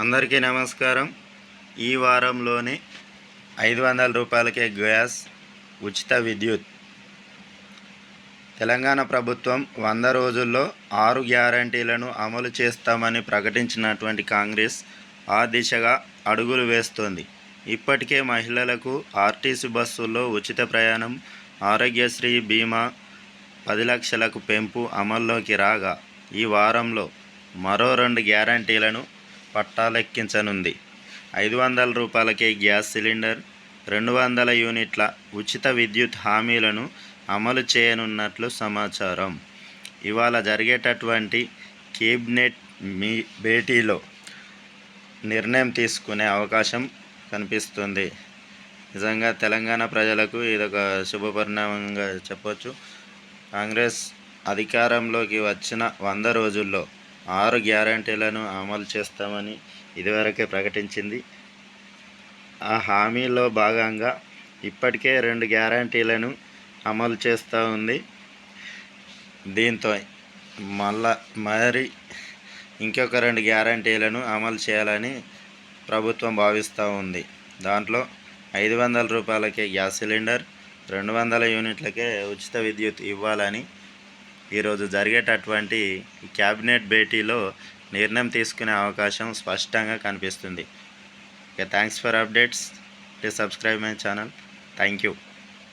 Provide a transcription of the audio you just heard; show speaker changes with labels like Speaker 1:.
Speaker 1: అందరికీ నమస్కారం. ఈ వారంలోనే 500 రూపాయలకే గ్యాస్, ఉచిత విద్యుత్. తెలంగాణ ప్రభుత్వం 100 రోజుల్లో 6 గ్యారంటీలను అమలు చేస్తామని ప్రకటించినటువంటి కాంగ్రెస్ ఆ దిశగా అడుగులు వేస్తోంది. ఇప్పటికే మహిళలకు ఆర్టీసీ బస్సుల్లో ఉచిత ప్రయాణం, ఆరోగ్యశ్రీ బీమా 10 లక్షలకు పెంపు అమల్లోకి రాగా ఈ వారంలో మరో 2 గ్యారంటీలను పట్టాలెక్కించనుంది. 500 రూపాయలకే గ్యాస్ సిలిండర్, 200 యూనిట్ల ఉచిత విద్యుత్ హామీలను అమలు చేయనున్నట్లు సమాచారం. ఇవాళ జరిగేటటువంటి కేబినెట్ భేటీలో నిర్ణయం తీసుకునే అవకాశం కనిపిస్తుంది. నిజంగా తెలంగాణ ప్రజలకు ఇదొక శుభపరిణామంగా చెప్పొచ్చు. కాంగ్రెస్ అధికారంలోకి వచ్చిన 100 రోజుల్లో 6 గ్యారంటీలను అమలు చేస్తామని ఇదివరకే ప్రకటించింది. ఆ హామీలో భాగంగా ఇప్పటికే 2 గ్యారంటీలను అమలు చేస్తూ ఉంది. దీంతో మరి ఇంకొక 2 గ్యారంటీలను అమలు చేయాలని ప్రభుత్వం భావిస్తూ ఉంది. దాంట్లో 500 రూపాయలకే గ్యాస్ సిలిండర్, 200 యూనిట్లకే ఉచిత విద్యుత్ ఇవ్వాలని ఈరోజు జరిగేటటువంటి క్యాబినెట్ భేటీలో నిర్ణయం తీసుకునే అవకాశం స్పష్టంగా కనిపిస్తుంది. Thanks for updates. Please subscribe my channel. Thank you.